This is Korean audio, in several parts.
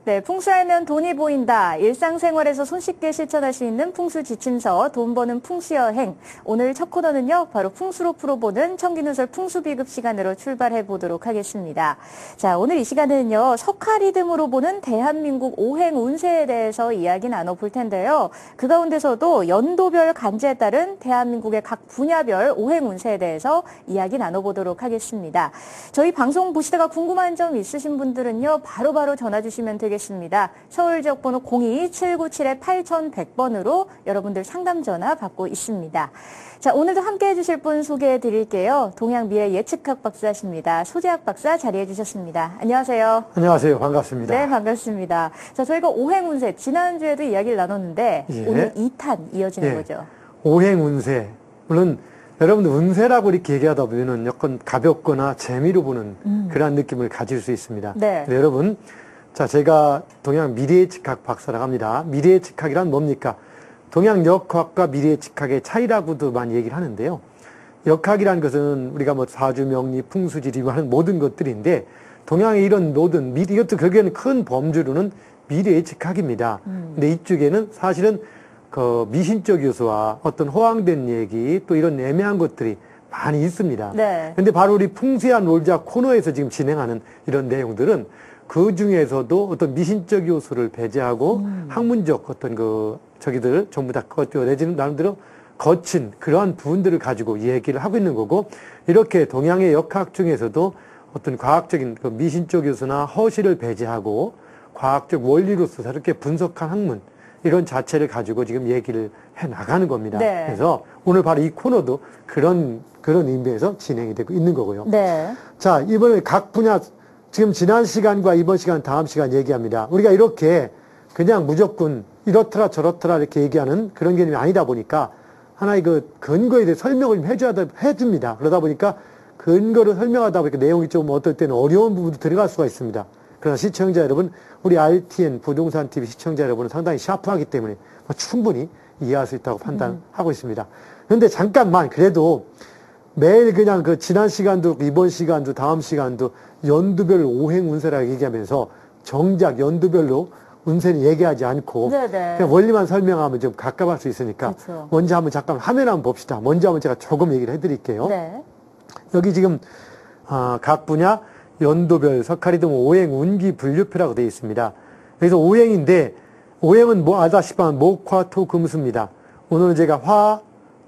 네, 풍수하면 돈이 보인다. 일상생활에서 손쉽게 실천할 수 있는 풍수 지침서, 돈 버는 풍수 여행. 오늘 첫 코너는요, 바로 풍수로 풀어보는 청기누설 풍수비급 시간으로 출발해 보도록 하겠습니다. 자, 오늘 이 시간에는요, 석화리듬으로 보는 대한민국 오행 운세에 대해서 이야기 나눠볼 텐데요. 그 가운데서도 연도별 간제에 따른 대한민국의 각 분야별 오행 운세에 대해서 이야기 나눠보도록 하겠습니다. 저희 방송 보시다가 궁금한 점 있으신 분들은요, 바로바로 전화 주시면 되겠습니다. 서울 지역번호 02-797-8100번으로 여러분들 상담 전화 받고 있습니다. 자, 오늘도 함께 해주실 분 소개해 드릴게요. 동양미래 예측학 박사십니다. 소재학 박사 자리해 주셨습니다. 안녕하세요. 안녕하세요. 반갑습니다. 네, 반갑습니다. 자, 저희가 오행운세 지난주에도 이야기를 나눴는데 오늘 2탄 이어지는 거죠. 오행운세. 물론 여러분들 운세라고 이렇게 얘기하다 보면 약간 가볍거나 재미로 보는 그런 느낌을 가질 수 있습니다. 네. 여러분, 자, 제가 동양 미래예측학 박사라고 합니다. 미래예측학이란 뭡니까? 동양 역학과 미래예측학의 차이라고도 많이 얘기를 하는데요. 역학이라는 것은 우리가 뭐 사주, 명리, 풍수지리 하는 모든 것들인데, 동양의 이런 모든 이것도 결국에는 큰 범주로는 미래예측학입니다. 근데 이쪽에는 사실은 그 미신적 요소와 어떤 호황된 얘기 또 이런 애매한 것들이 많이 있습니다. 네. 근데 바로 우리 풍수야 놀자 코너에서 지금 진행하는 이런 내용들은 그 중에서도 어떤 미신적 요소를 배제하고 학문적 어떤 저기들 전부 다 내지는 나름대로 거친 그러한 부분들을 가지고 얘기를 하고 있는 거고, 이렇게 동양의 역학 중에서도 어떤 과학적인 그 미신적 요소나 허실을 배제하고 과학적 원리로서 저렇게 분석한 학문, 이런 자체를 가지고 지금 얘기를 해 나가는 겁니다. 네. 그래서 오늘 바로 이 코너도 그런 의미에서 진행이 되고 있는 거고요. 네. 자, 이번에 각 분야, 지금 지난 시간과 이번 시간, 다음 시간 얘기합니다. 우리가 이렇게 그냥 무조건 이렇더라 저렇더라 이렇게 얘기하는 그런 개념이 아니다 보니까 하나의 그 근거에 대해 설명을 좀 해줍니다. 그러다 보니까 근거를 설명하다 보니까 내용이 좀 어떨 때는 어려운 부분도 들어갈 수가 있습니다. 그러나 시청자 여러분, 우리 RTN 부동산 TV 시청자 여러분은 상당히 샤프하기 때문에 충분히 이해할 수 있다고 판단하고 있습니다. 그런데 잠깐만, 그래도 매일 그냥 그 지난 시간도 이번 시간도 다음 시간도 연도별 오행 운세라고 얘기하면서 정작 연도별로 운세는 얘기하지 않고 그냥 원리만 설명하면 좀 갑갑할 수 있으니까 그렇죠. 먼저 한번 잠깐 화면 한번 봅시다. 먼저 한번 제가 조금 얘기를 해드릴게요. 네. 여기 지금 각 분야 연도별 석화리듬 오행 운기 분류표라고 되어 있습니다. 그래서 오행인데, 오행은 뭐 아다시피 목, 화, 토, 금수입니다. 오늘은 제가 화,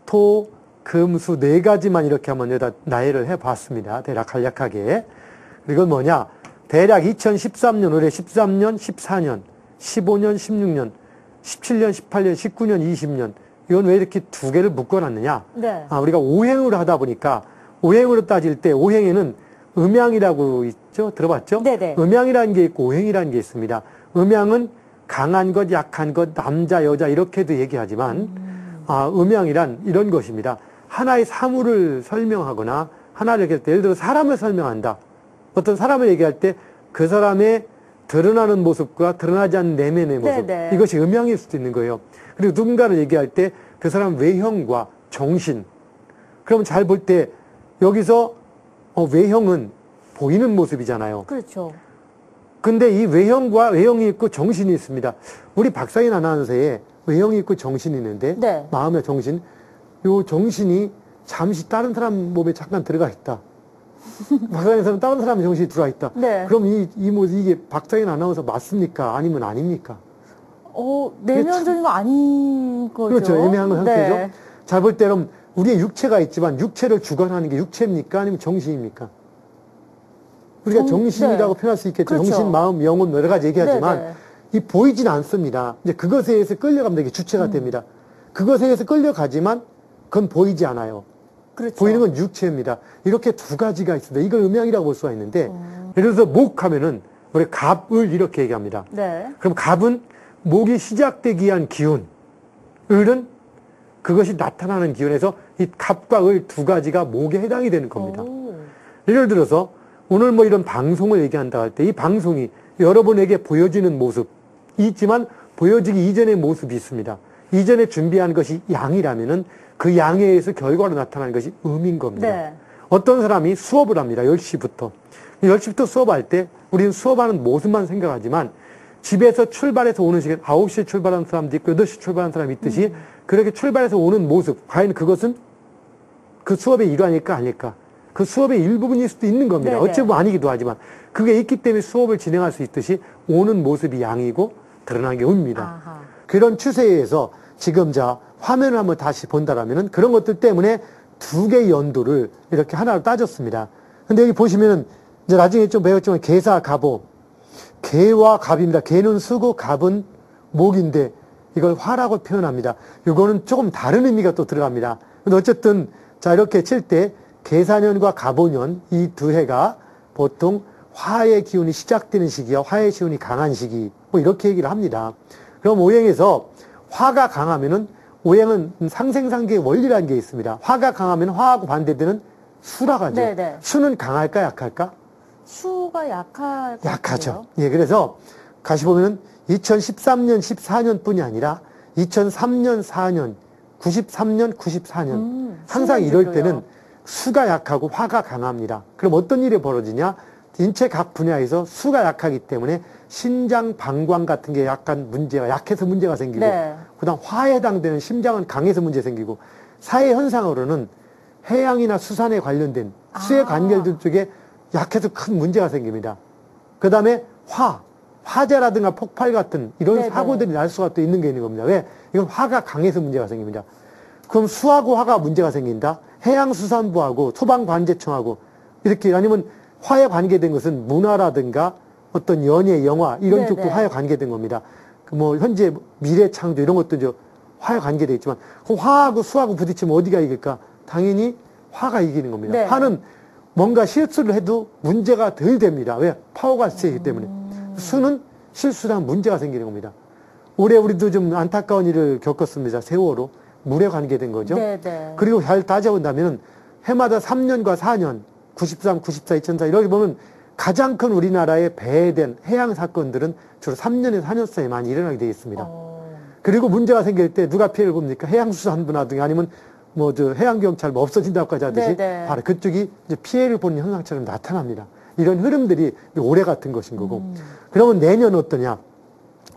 토, 금수 네 가지만 이렇게 한번 여기다 나열을 해봤습니다. 대략 간략하게. 이건 뭐냐? 대략 2013년, 올해 13년, 14년, 15년, 16년, 17년, 18년, 19년, 20년. 이건 왜 이렇게 두 개를 묶어놨느냐? 네. 우리가 오행으로 하다 보니까, 오행으로 따질 때 오행에는 음양이라고 있죠? 들어봤죠? 네네. 음양이라는 게 있고 오행이라는 게 있습니다. 음양은 강한 것, 약한 것, 남자, 여자 이렇게도 얘기하지만 음양이란 이런 것입니다. 하나의 사물을 설명하거나 하나를 얘기할 때, 예를 들어 사람을 설명한다. 어떤 사람을 얘기할 때 그 사람의 드러나는 모습과 드러나지 않는 내면의 모습, 네네. 이것이 음양일 수도 있는 거예요. 그리고 누군가를 얘기할 때 그 사람 외형과 정신, 그러면 잘 볼 때 여기서 외형은 보이는 모습이잖아요. 그렇죠. 근데 이 외형이 있고 정신이 있습니다. 우리 박상인 아나운서에 외형이 있고 정신이 있는데, 네. 마음의 정신, 요 정신이 잠시 다른 사람 몸에 잠깐 들어가 있다. 박상인에서는 다른 사람의 정신이 들어가 있다. 네. 그럼 이 모습, 이게 박상인 아나운서 맞습니까? 아니면 아닙니까? 내면적인 거 아닌 거죠. 그렇죠. 애매한 건 상태죠. 네. 잘 볼 때는 우리의 육체가 있지만 육체를 주관하는 게 육체입니까? 아니면 정신입니까? 우리가 정신이라고 표현할 수 있겠죠. 그렇죠. 정신, 마음, 영혼 여러 가지 얘기하지만 네네. 이 보이진 않습니다. 이제 그것에 의해서 끌려가면 이게 주체가 됩니다. 그것에 의해서 끌려가지만 그건 보이지 않아요. 그렇죠. 보이는 건 육체입니다. 이렇게 두 가지가 있습니다. 이걸 음양이라고 볼 수가 있는데, 예를 들어서 목 하면은 우리 갑을 이렇게 얘기합니다. 네. 그럼 갑은 목이 시작되기 위한 기운, 을은 그것이 나타나는 기운에서 이 갑과 을 두 가지가 목에 해당이 되는 겁니다. 예를 들어서 오늘 뭐 이런 방송을 얘기한다 할 때 이 방송이 여러분에게 보여지는 모습이 있지만 보여지기 이전의 모습이 있습니다. 이전에 준비한 것이 양이라면은 그 양에 의해서 결과로 나타나는 것이 음인 겁니다. 네. 어떤 사람이 수업을 합니다. 10시부터. 10시부터 수업할 때 우리는 수업하는 모습만 생각하지만 집에서 출발해서 오는 시간 9시에 출발하는 사람도 있고 8시 출발하는 사람이 있듯이 그렇게 출발해서 오는 모습 과연 그것은 그 수업의 일환일까 아닐까? 그 수업의 일부분일 수도 있는 겁니다. 네네. 어찌 보면 아니기도 하지만 그게 있기 때문에 수업을 진행할 수 있듯이 오는 모습이 양이고 드러나는 게 음입니다. 아하. 그런 추세에 의해서 지금 자 화면을 한번 다시 본다라면은 그런 것들 때문에 두 개의 연도를 이렇게 하나로 따졌습니다. 근데 여기 보시면은 이제 나중에 좀 배웠지만 개사, 갑오. 개와 갑입니다. 개는 수고, 갑은 목인데 이걸 화라고 표현합니다. 이거는 조금 다른 의미가 또 들어갑니다. 근데 어쨌든 자 이렇게 칠 때 개사년과 갑오년 이 두 해가 보통 화의 기운이 시작되는 시기와 화의 기운이 강한 시기 뭐 이렇게 얘기를 합니다. 그럼 오행에서 화가 강하면은 오행은 상생상계의 원리라는 게 있습니다. 화가 강하면 화하고 반대되는 수라고 하죠. 네네. 수는 강할까 약할까? 수가 약할 것 약하죠. 같아요. 예, 그래서 다시 보면은 2013년, 14년뿐이 아니라 2003년, 4년, 93년, 94년 항상 이럴 때는 수가 약하고 화가 강합니다. 그럼 어떤 일이 벌어지냐? 인체 각 분야에서 수가 약하기 때문에 신장, 방광 같은 게 약간 문제가 약해서 문제가 생기고 네. 그다음 화에 해당되는 심장은 강해서 문제 생기고 사회 현상으로는 해양이나 수산에 관련된 수의 관계들 쪽에 약해서 큰 문제가 생깁니다. 그 다음에 화재라든가 폭발 같은 이런 네네. 사고들이 날 수가 또 있는 게 있는 겁니다. 왜? 이건 화가 강해서 문제가 생깁니다. 그럼 수하고 화가 문제가 생긴다? 해양수산부하고 소방관제청하고 이렇게 아니면 화에 관계된 것은 문화라든가 어떤 연예, 영화 이런 네네. 쪽도 화에 관계된 겁니다. 그 뭐 현재 미래창조 이런 것도 이제 화에 관계되어 있지만 그럼 화하고 수하고 부딪히면 어디가 이길까? 당연히 화가 이기는 겁니다. 네. 화는 뭔가 실수를 해도 문제가 덜 됩니다. 왜? 파워가 세기 때문에. 수는 실수랑 문제가 생기는 겁니다. 올해 우리도 좀 안타까운 일을 겪었습니다. 세월호. 물에 관계된 거죠. 네네. 그리고 잘 따져본다면 해마다 3년과 4년, 93, 94, 2004 이렇게 보면 가장 큰 우리나라의 배회된 해양 사건들은 주로 3년에서 4년 사이에 많이 일어나게 되어 있습니다. 그리고 문제가 생길 때 누가 피해를 봅니까? 해양수산부나 아니면 뭐 저 해양경찰 뭐 없어진다고까지 하듯이 네네. 바로 그쪽이 이제 피해를 보는 현상처럼 나타납니다. 이런 흐름들이 올해 같은 것인 거고. 그러면 내년 어떠냐?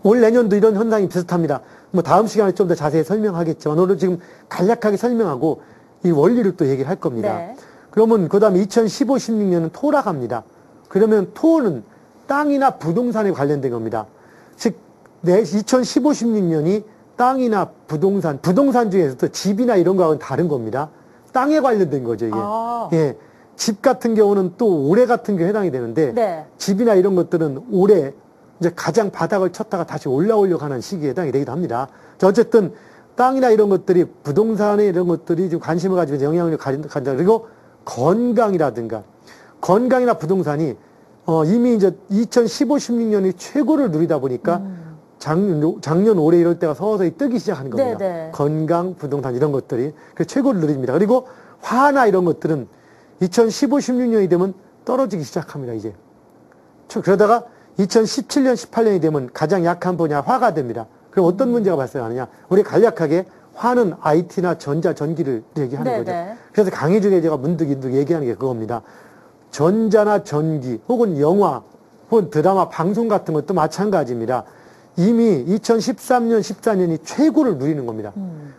올 내년도 이런 현상이 비슷합니다. 뭐 다음 시간에 좀 더 자세히 설명하겠지만 오늘 지금 간략하게 설명하고 이 원리를 또 얘기를 할 겁니다. 네. 그러면 그 다음에 2015, 16년은 토라 갑니다. 그러면 토는 땅이나 부동산에 관련된 겁니다. 즉, 2015, 16년이 땅이나 부동산 중에서도 집이나 이런 거하고는 다른 겁니다. 땅에 관련된 거죠, 이게. 예. 집 같은 경우는 또 올해 같은 경우에 해당이 되는데, 네. 집이나 이런 것들은 올해 이제 가장 바닥을 쳤다가 다시 올라오려고 하는 시기에 해당이 되기도 합니다. 자, 어쨌든 땅이나 이런 것들이 부동산에 이런 것들이 좀 관심을 가지면서 영향을 가진다. 그리고 건강이라든가 건강이나 부동산이 이미 이제 2015, 16년이 최고를 누리다 보니까 작년 올해 이럴 때가 서서히 뜨기 시작하는 겁니다. 네네. 건강, 부동산 이런 것들이 그 최고를 누립니다. 그리고 화나 이런 것들은 2015, 16년이 되면 떨어지기 시작합니다. 이제 그러다가 2017년, 18년이 되면 가장 약한 분야 화가 됩니다. 그럼 어떤 문제가 발생하느냐? 우리 간략하게 화는 IT나 전자, 전기를 얘기하는 네네. 거죠. 그래서 강의 중에 제가 문득 얘기하는 게 그겁니다. 전자나 전기 혹은 영화 혹은 드라마, 방송 같은 것도 마찬가지입니다. 이미 2013년, 14년이 최고를 누리는 겁니다.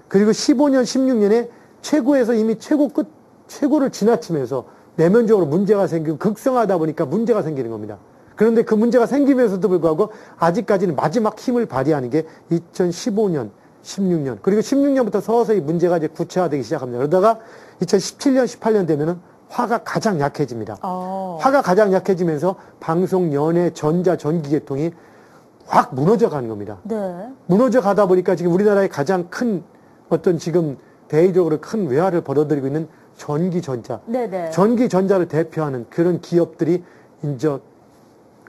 그리고 15년, 16년에 최고에서 이미 최고를 지나치면서 내면적으로 문제가 생기고 극성하다 보니까 문제가 생기는 겁니다. 그런데 그 문제가 생기면서도 불구하고 아직까지는 마지막 힘을 발휘하는 게 2015년, 16년 그리고 16년부터 서서히 문제가 이제 구체화되기 시작합니다. 그러다가 2017년, 18년 되면은 화가 가장 약해집니다. 화가 가장 약해지면서 방송, 연예, 전자, 전기 계통이 확 무너져 가는 겁니다. 네. 무너져 가다 보니까 지금 우리나라의 가장 큰 어떤 지금 대의적으로 큰 외화를 벌어들이고 있는 전기전자. 네네. 전기전자를 대표하는 그런 기업들이 이제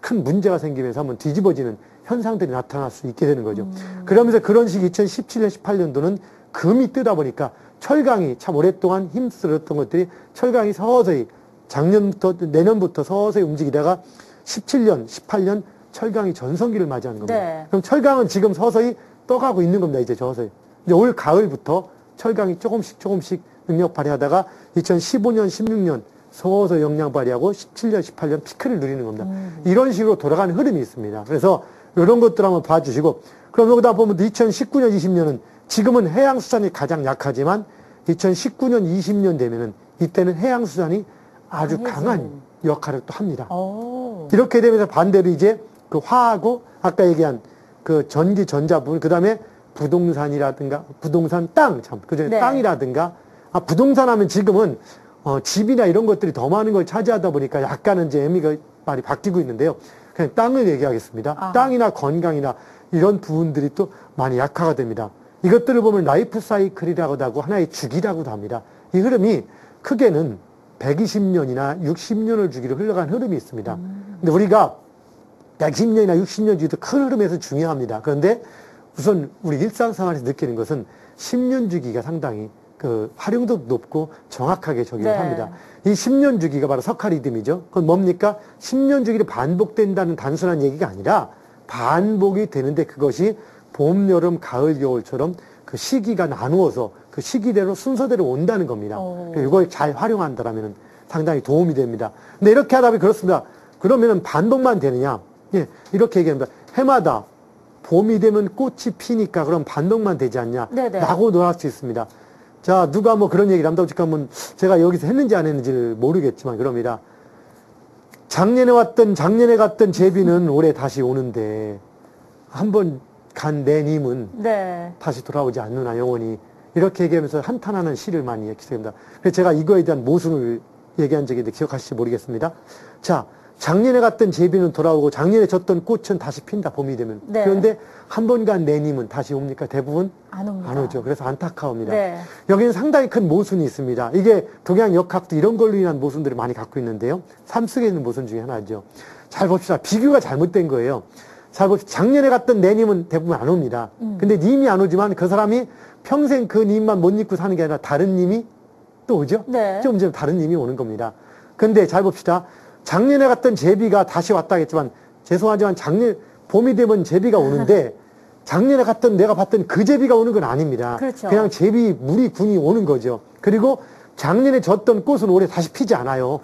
큰 문제가 생기면서 한번 뒤집어지는 현상들이 나타날 수 있게 되는 거죠. 그러면서 그런 시기 2017년, 18년도는 금이 뜨다 보니까 철강이 참 오랫동안 힘쓸었던 것들이 철강이 서서히 작년부터 내년부터 서서히 움직이다가 17년, 18년 철강이 전성기를 맞이하는 겁니다. 네. 그럼 철강은 지금 서서히 떠가고 있는 겁니다. 이제 서서히. 이제 올 가을부터 철강이 조금씩 능력 발휘하다가 2015년, 16년 서서히 역량 발휘하고 17년, 18년 피크를 누리는 겁니다. 이런 식으로 돌아가는 흐름이 있습니다. 그래서 이런 것들 한번 봐주시고, 그럼 여기다 보면 2019년, 20년은 지금은 해양수산이 가장 약하지만 2019년, 20년 되면은 이때는 해양수산이 아주 강한 역할을 또 합니다. 오. 이렇게 되면서 반대로 이제 그 화하고 아까 얘기한 그 전기, 전자 부분, 그 다음에 부동산이라든가, 부동산 땅, 참, 그 전에 네. 땅이라든가, 부동산 하면 지금은 집이나 이런 것들이 더 많은 걸 차지하다 보니까 약간은 이제 의미가 많이 바뀌고 있는데요. 그냥 땅을 얘기하겠습니다. 아하. 땅이나 건강이나 이런 부분들이 또 많이 약화가 됩니다. 이것들을 보면 라이프 사이클이라고도 하고 하나의 주기라고도 합니다. 이 흐름이 크게는 120년이나 60년을 주기로 흘러간 흐름이 있습니다. 근데 우리가 110년이나 60년 주기도 큰 흐름에서 중요합니다. 그런데 우선 우리 일상생활에서 느끼는 것은 10년 주기가 상당히 그 활용도도 높고 정확하게 적용을 네. 합니다. 이 10년 주기가 바로 석가리듬이죠. 그건 뭡니까? 10년 주기를 반복된다는 단순한 얘기가 아니라 반복이 되는데 그것이 봄, 여름, 가을, 겨울처럼 그 시기가 나누어서 그 시기대로 순서대로 온다는 겁니다. 이걸 잘 활용한다면 상당히 도움이 됩니다. 근데 이렇게 하다 보면 그렇습니다. 그러면 반복만 되느냐? 예, 이렇게 얘기합니다. 해마다 봄이 되면 꽃이 피니까 그럼 반복만 되지 않냐? 네네. 라고 논할 수 있습니다. 자, 누가 뭐 그런 얘기를 한다고 지금 제가 여기서 했는지 안 했는지를 모르겠지만 그럽니다. 작년에 갔던 제비는 올해 다시 오는데 한번 간 내 님은 네. 다시 돌아오지 않느나 영원히 이렇게 얘기하면서 한탄하는 시를 많이 기록합니다. 그래서 제가 이거에 대한 모순을 얘기한 적이 있는데 기억하실지 모르겠습니다. 자, 작년에 갔던 제비는 돌아오고 작년에 졌던 꽃은 다시 핀다 봄이 되면. 네. 그런데 한 번 간 내님은 다시 옵니까? 대부분 안 옵니다. 안 오죠. 그래서 안타까웁니다. 네. 여기는 상당히 큰 모순이 있습니다. 이게 동양 역학도 이런 걸로 인한 모순들을 많이 갖고 있는데요. 삶 속에 있는 모순 중에 하나죠. 잘 봅시다. 비교가 잘못된 거예요. 잘 봅시다. 작년에 갔던 내님은 대부분 안 옵니다. 근데 님이 안 오지만 그 사람이 평생 그 님만 못 잊고 사는 게 아니라 다른 님이 또 오죠? 네. 좀 다른 님이 오는 겁니다. 근데 잘 봅시다. 작년에 갔던 제비가 다시 왔다 했지만 죄송하지만 봄이 되면 제비가 오는데 작년에 갔던 내가 봤던 그 제비가 오는 건 아닙니다. 그렇죠. 그냥 제비 무리 군이 오는 거죠. 그리고 작년에 졌던 꽃은 올해 다시 피지 않아요.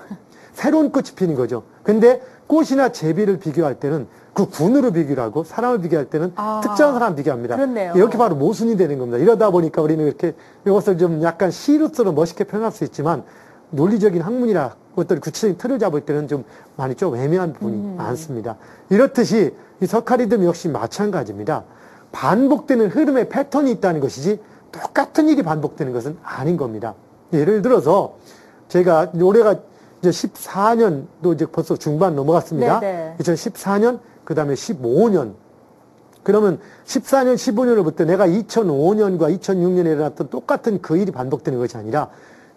새로운 꽃이 피는 거죠. 근데 꽃이나 제비를 비교할 때는 그 군으로 비교를 하고 사람을 비교할 때는 특정한 사람 비교합니다. 그렇네요. 이렇게 바로 모순이 되는 겁니다. 이러다 보니까 우리는 이렇게 이것을 좀 약간 시로서는 멋있게 표현할 수 있지만 논리적인 학문이라 어떤 구체적인 틀을 잡을 때는 좀 많이 좀 애매한 부분이 많습니다. 이렇듯이 이 석가리듬 역시 마찬가지입니다. 반복되는 흐름의 패턴이 있다는 것이지 똑같은 일이 반복되는 것은 아닌 겁니다. 예를 들어서 제가 올해가 이제 14년도 이제 벌써 중반 넘어갔습니다. 네네. 2014년, 그 다음에 15년. 그러면 14년, 15년으로부터 내가 2005년과 2006년에 일어났던 똑같은 그 일이 반복되는 것이 아니라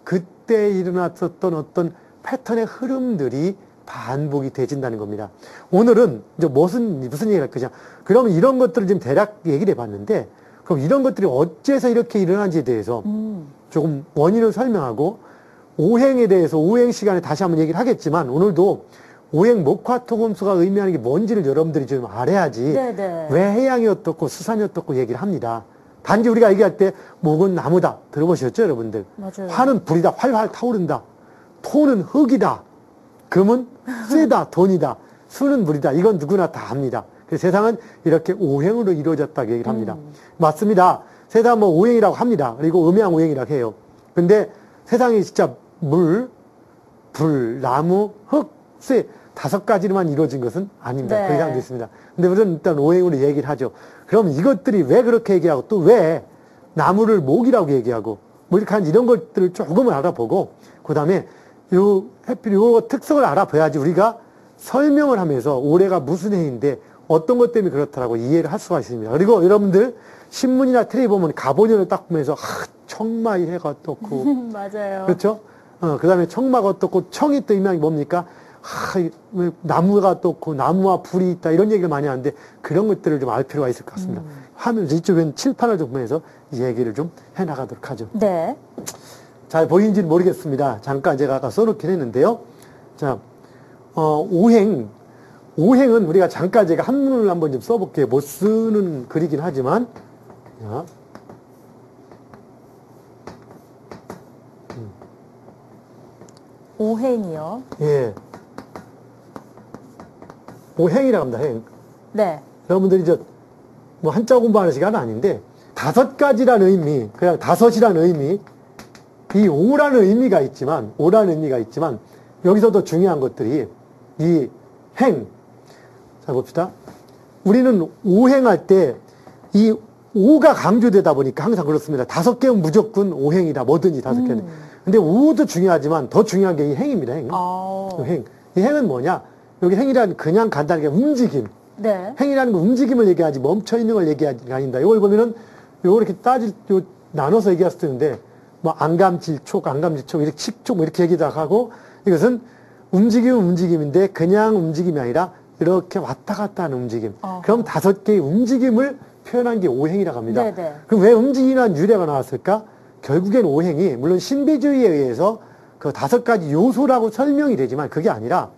그때 일어났었던 어떤 패턴의 흐름들이 반복이 되진다는 겁니다. 오늘은 이제 무슨 얘기를 할 거냐. 그러면 이런 것들을 지금 대략 얘기를 해봤는데, 그럼 이런 것들이 어째서 이렇게 일어난지에 대해서 조금 원인을 설명하고, 오행에 대해서 오행 시간에 다시 한번 얘기를 하겠지만, 오늘도 오행 목화토금수가 의미하는 게 뭔지를 여러분들이 좀 알아야지, 네네. 왜 해양이 어떻고 수산이 어떻고 얘기를 합니다. 단지 우리가 얘기할 때 목은 나무다. 들어보셨죠, 여러분들? 맞아요. 화는 불이다. 활활 타오른다. 토는 흙이다. 금은 쇠다. 돈이다. 수는 물이다. 이건 누구나 다 압니다. 그래서 세상은 이렇게 오행으로 이루어졌다고 얘기를 합니다. 맞습니다. 세상은 뭐 오행이라고 합니다. 그리고 음양 오행이라고 해요. 근데 세상이 진짜 물, 불, 나무, 흙, 쇠 5가지로만 이루어진 것은 아닙니다. 네. 그 이상도 있습니다. 근데 우리는 일단 오행으로 얘기를 하죠. 그럼 이것들이 왜 그렇게 얘기하고 또 왜 나무를 목이라고 얘기하고 뭐 이렇게 하는지 이런 것들을 조금은 알아보고 그 다음에 해필 요 특성을 알아봐야지 우리가 설명을 하면서 올해가 무슨 해인데 어떤 것 때문에 그렇다라고 이해를 할 수가 있습니다. 그리고 여러분들 신문이나 텔레비 보면 가보년을 딱 보면서 청마의 해가 떴고 맞아요. 그렇죠? 그 다음에 청마가 어떻고 청이 또 의미하는 게 뭡니까? 나무가 떴고 나무와 불이 있다 이런 얘기를 많이 하는데 그런 것들을 좀 알 필요가 있을 것 같습니다. 화면 이쪽엔 칠판을 좀 보면서 이 얘기를 좀 해나가도록 하죠. 네. 잘 보이는지는 모르겠습니다. 잠깐 제가 아까 써놓긴 했는데요. 자, 오행은 우리가 잠깐 제가 한문을 한번 좀 써볼게요. 못 쓰는 글이긴 하지만. 자. 오행이요. 예. 오행이라고 합니다, 행. 네. 여러분들이 뭐 한자 공부하는 시간은 아닌데, 5가지라는 의미, 그냥 5이라는 의미, 이 5라는 의미가 있지만, 여기서도 중요한 것들이, 이 행. 자, 봅시다. 우리는 오행할 때, 이 5가 강조되다 보니까 항상 그렇습니다. 5개는 무조건 오행이다. 뭐든지 5개는. 근데 5도 중요하지만 더 중요한 게 이 행입니다. 행. 행. 이 행은 뭐냐? 여기 행이라는 그냥 간단하게 움직임. 네. 행이라는 건 움직임을 얘기하지 멈춰 있는 걸 얘기하지 아닙니다. 이걸 보면은 요거 이렇게 나눠서 얘기할 수도 있는데 뭐 안감질촉 이렇게 식촉 뭐 이렇게 얘기도 하고 이것은 움직임인데 그냥 움직임이 아니라 이렇게 왔다 갔다 하는 움직임. 그럼 5개의 움직임을 표현한 게 오행이라고 합니다. 네네. 그럼 왜 움직임이라는 유래가 나왔을까? 결국엔 오행이 물론 신비주의에 의해서 그 5가지 요소라고 설명이 되지만 그게 아니라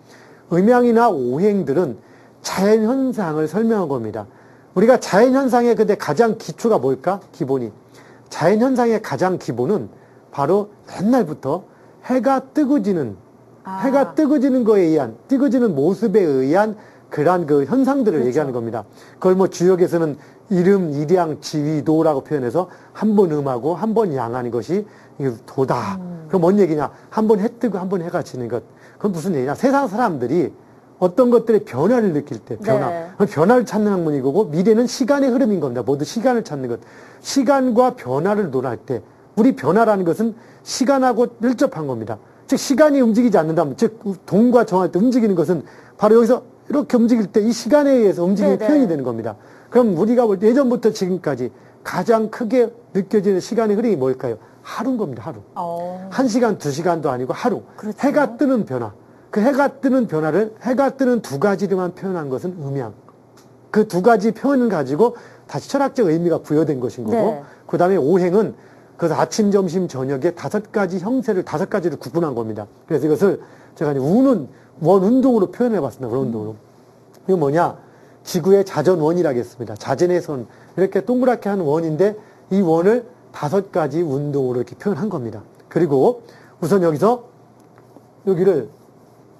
음양이나 오행들은 자연현상을 설명한 겁니다. 우리가 자연현상의 근데 가장 기초가 뭘까? 기본이. 자연현상의 가장 기본은 바로 옛날부터 해가 뜨거지는 거에 의한, 뜨거지는 모습에 의한 그러한 그 현상들을 그렇죠. 얘기하는 겁니다. 그걸 뭐 주역에서는 이름, 일양, 지위도라고 표현해서 한 번 음하고 한 번 양하는 것이 도다. 그럼 뭔 얘기냐? 한 번 해 뜨고 한 번 해가 지는 것. 그건 무슨 얘기냐? 세상 사람들이 어떤 것들의 변화를 느낄 때, 네. 변화를 찾는 학문이고, 미래는 시간의 흐름인 겁니다. 모두 시간을 찾는 것. 시간과 변화를 논할 때, 우리 변화라는 것은 시간하고 밀접한 겁니다. 즉, 시간이 움직이지 않는다면, 즉, 동과 정할 때 움직이는 것은 바로 여기서 이렇게 움직일 때 이 시간에 의해서 움직임이 네네. 표현이 되는 겁니다. 그럼 우리가 볼 때 예전부터 지금까지 가장 크게 느껴지는 시간의 흐름이 뭘까요? 하루인 겁니다, 하루. 1시간, 2시간도 아니고 하루. 그렇죠. 해가 뜨는 변화. 그 해가 뜨는 변화를 해가 뜨는 2가지로만 표현한 것은 음양. 그 2가지 표현을 가지고 다시 철학적 의미가 부여된 것인 거고, 네. 그 다음에 오행은 그래서 아침, 점심, 저녁에 5가지 형태를 5가지로 구분한 겁니다. 그래서 이것을 제가 이제 원운동으로 표현해 봤습니다. 원운동으로. 이거 뭐냐? 지구의 자전원이라고 했습니다. 자전의 선. 이렇게 동그랗게 하는 원인데 이 원을 5가지 운동으로 이렇게 표현한 겁니다. 그리고 우선 여기를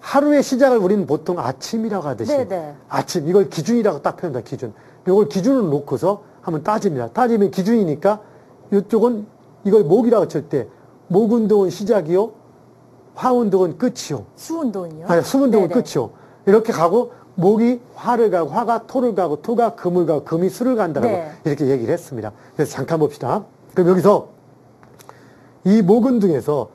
하루의 시작을 우리는 보통 아침이라고 하듯이 네네. 아침 이걸 기준이라고 딱 표현합니다. 기준. 이걸 기준으로 놓고서 한번 따집니다. 따지면 기준이니까 이쪽은 이걸 목이라고 칠 때 목 운동은 시작이요. 화 운동은 끝이요. 수 운동이요? 아니, 수 운동은 네네. 끝이요. 이렇게 가고 목이 화를 가고 화가 토를 가고 토가 금을 가고 금이 수를 간다라고 네. 이렇게 얘기를 했습니다. 그래서 잠깐 봅시다. 그럼 여기서 이 목운동에서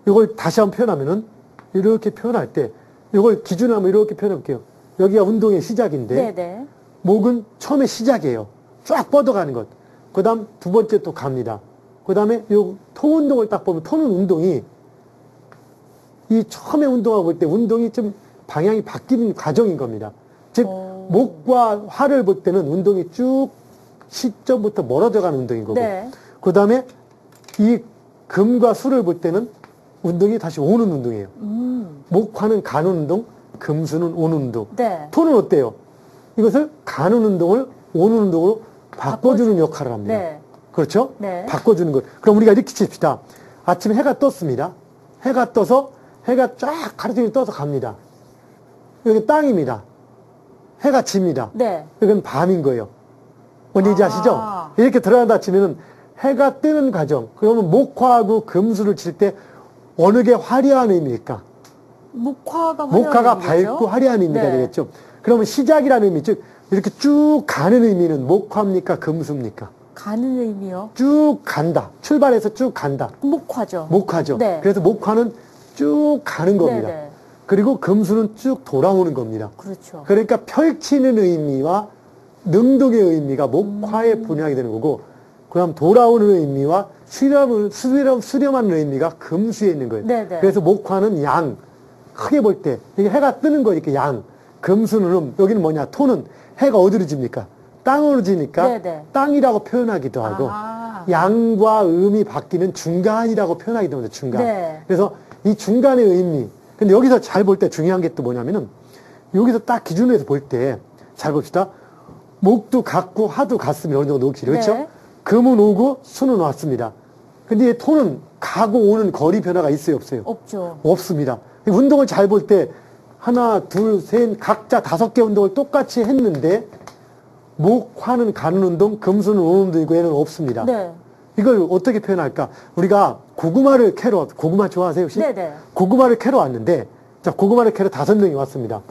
이걸 다시 한번 표현하면은 이렇게 표현할 때 이걸 기준으로 한번 이렇게 표현해 볼게요. 여기가 운동의 시작인데 네네. 목은 처음에 시작이에요. 쫙 뻗어가는 것. 그 다음 2번째 또 갑니다. 그 다음에 요 토 운동을 딱 보면 토는 운동이 이 처음에 운동하고 볼 때 운동이 좀 방향이 바뀌는 과정인 겁니다. 즉 목과 화를 볼 때는 운동이 쭉 시점부터 멀어져 가는 운동인 거고 네. 그 다음에 이 금과 수를 볼 때는 운동이 다시 오는 운동이에요. 목화는 가는 운동, 금수는 오는 운동. 네. 토는 어때요? 이것을 가는 운동을 오는 운동으로 바꿔주는 역할을 합니다. 네. 그렇죠? 네. 바꿔주는 것. 그럼 우리가 이렇게 칩시다. 아침에 해가 떴습니다. 해가 떠서 해가 쫙 가로등이 떠서 갑니다. 여기 땅입니다. 해가 집니다. 네. 여기는 밤인 거예요. 뭔지 아시죠? 이렇게 들어간다 치면은 해가 뜨는 과정. 그러면 목화하고 금수를 칠 때 어느 게 화려한 의미일까? 목화가 밝고 화려한 의미가 네. 되겠죠. 그러면 시작이라는 의미, 즉 이렇게 쭉 가는 의미는 목화입니까? 금수입니까? 가는 의미요? 쭉 간다. 출발해서 쭉 간다. 목화죠. 목화죠. 네. 그래서 목화는 쭉 가는 겁니다. 네네. 그리고 금수는 쭉 돌아오는 겁니다. 그렇죠. 그러니까 펼치는 의미와 능동의 의미가 목화에 분양이 되는 거고, 그 다음 돌아오는 의미와 수렴하는 의미가 금수에 있는 거예요. 네네. 그래서 목화는 양, 크게 볼 때, 이게 해가 뜨는 거니까 양, 금수는 여기는 뭐냐, 토는 해가 어디로 집니까? 땅으로 지니까 네네. 땅이라고 표현하기도 하고, 양과 음이 바뀌는 중간이라고 표현하기도 합니다. 중간. 네. 그래서 이 중간의 의미. 근데 여기서 잘 볼 때 중요한 게 또 뭐냐면은, 여기서 딱 기준으로 해서 볼 때, 잘 봅시다. 목도 같고 화도 같습니다. 어느 정도 높이. 그렇죠? 네. 금은 오고 수는 왔습니다. 근데 이 토는 가고 오는 거리 변화가 있어요, 없어요? 없죠. 없습니다. 운동을 잘 볼 때, 하나, 둘, 셋, 각자 5개 운동을 똑같이 했는데, 목, 화는 가는 운동, 금수는 오는 운동이고 얘는 없습니다. 네. 이걸 어떻게 표현할까? 우리가 고구마를 캐러, 고구마 좋아하세요, 혹시? 네네. 고구마를 캐러 왔는데, 자, 고구마를 캐러 5명이 왔습니다.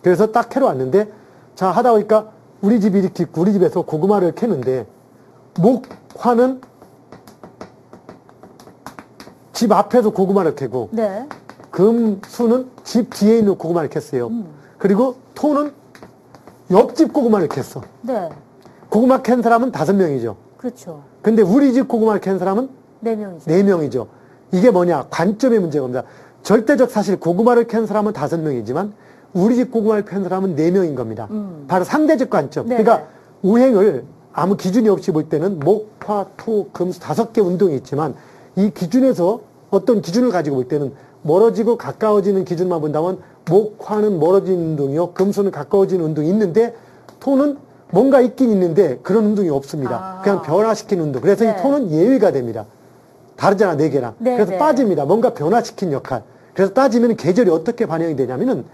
그래서 딱 캐러 왔는데, 자, 하다 보니까 우리 집이 이렇게 있고, 우리 집에서 고구마를 캐는데, 목, 화는 집 앞에서 고구마를 캐고, 네. 금, 수는 집 뒤에 있는 고구마를 캤어요. 그리고 토는 옆집 고구마를 캤어. 네. 고구마 캔 사람은 5명이죠. 그렇죠. 근데 우리 집 고구마를 캔 사람은 4명이죠. 4명이죠. 이게 뭐냐? 관점의 문제가 옵니다. 절대적 사실 고구마를 캔 사람은 5명이지만 우리 집 고구마를 캔 사람은 4명인 겁니다. 바로 상대적 관점. 네네. 그러니까 우행을 아무 기준이 없이 볼 때는 목, 화, 토, 금, 수 5개 운동이 있지만 이 기준에서 어떤 기준을 가지고 볼 때는 멀어지고 가까워지는 기준만 본다면 목, 화는 멀어지는 운동이요. 금수는 가까워지는 운동이 있는데 토는 뭔가 있긴 있는데 그런 운동이 없습니다. 그냥 변화시키는 운동. 그래서 네. 이 토는 예외가 됩니다. 다르잖아, 4개랑. 네, 그래서 네. 빠집니다. 뭔가 변화시킨 역할. 그래서 따지면 계절이 어떻게 반영이 되냐면은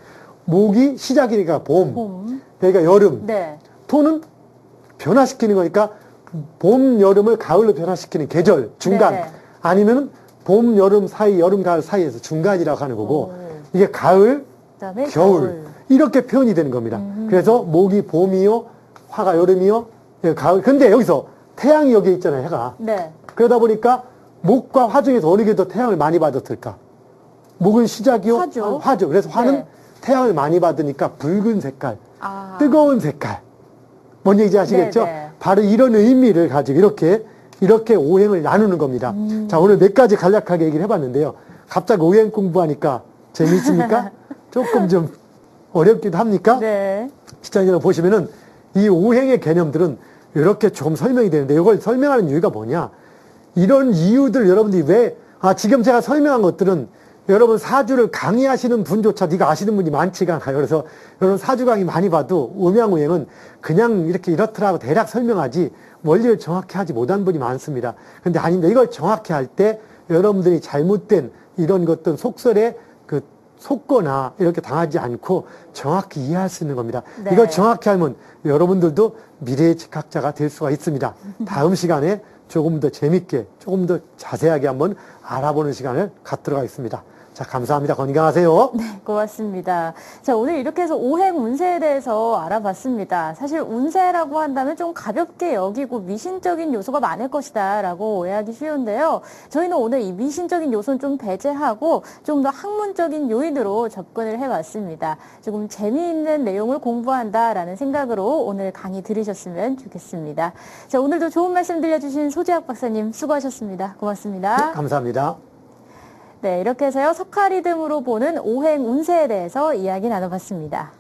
목이 시작이니까 봄. 그러니까 여름. 네. 토는 변화시키는 거니까 봄, 여름을 가을로 변화시키는 계절, 중간. 네. 아니면은 봄, 여름 사이, 여름, 가을 사이에서 중간이라고 하는 거고 이게 가을, 그다음에 겨울. 이렇게 표현이 되는 겁니다. 그래서 목이 봄이요, 화가 여름이요, 가을. 근데 여기서 태양이 여기 있잖아요, 해가. 네. 그러다 보니까 목과 화 중에서 어느 게 더 태양을 많이 받았을까? 목은 시작이요? 화죠. 화죠. 그래서 화는 네. 태양을 많이 받으니까 붉은 색깔, 아. 뜨거운 색깔. 뭔 얘기인지 아시겠죠? 네네. 바로 이런 의미를 가지고 이렇게 오행을 나누는 겁니다. 자, 오늘 몇 가지 간략하게 얘기를 해봤는데요. 갑자기 오행 공부하니까 재미있습니까? 조금 좀 어렵기도 합니까? 네. 시청자 여러분 보시면은 이 오행의 개념들은 이렇게 조금 설명이 되는데 이걸 설명하는 이유가 뭐냐? 이런 이유들 여러분들이 지금 제가 설명한 것들은 여러분 사주를 강의하시는 분조차 네가 아시는 분이 많지가 않아요. 그래서 여러분 사주 강의 많이 봐도 음양오행은 그냥 이렇게 이렇더라고 대략 설명하지 원리를 정확히 하지 못한 분이 많습니다. 근데 아닙니다. 이걸 정확히 할 때 여러분들이 잘못된 이런 것들 속설에 속거나 이렇게 당하지 않고 정확히 이해할 수 있는 겁니다. 네. 이걸 정확히 하면 여러분들도 미래의 직학자가 될 수가 있습니다. 다음 시간에 조금 더 재밌게, 조금 더 자세하게 한번 알아보는 시간을 갖도록 하겠습니다. 자, 감사합니다. 건강하세요. 네, 고맙습니다. 자, 오늘 이렇게 해서 오행 운세에 대해서 알아봤습니다. 사실 운세라고 한다면 좀 가볍게 여기고 미신적인 요소가 많을 것이다 라고 오해하기 쉬운데요. 저희는 오늘 이 미신적인 요소는 좀 배제하고 좀 더 학문적인 요인으로 접근을 해봤습니다. 조금 재미있는 내용을 공부한다라는 생각으로 오늘 강의 들으셨으면 좋겠습니다. 자, 오늘도 좋은 말씀 들려주신 소재학 박사님 수고하셨습니다. 고맙습니다. 네, 감사합니다. 네, 이렇게 해서요, 석화 리듬으로 보는 오행 운세에 대해서 이야기 나눠봤습니다.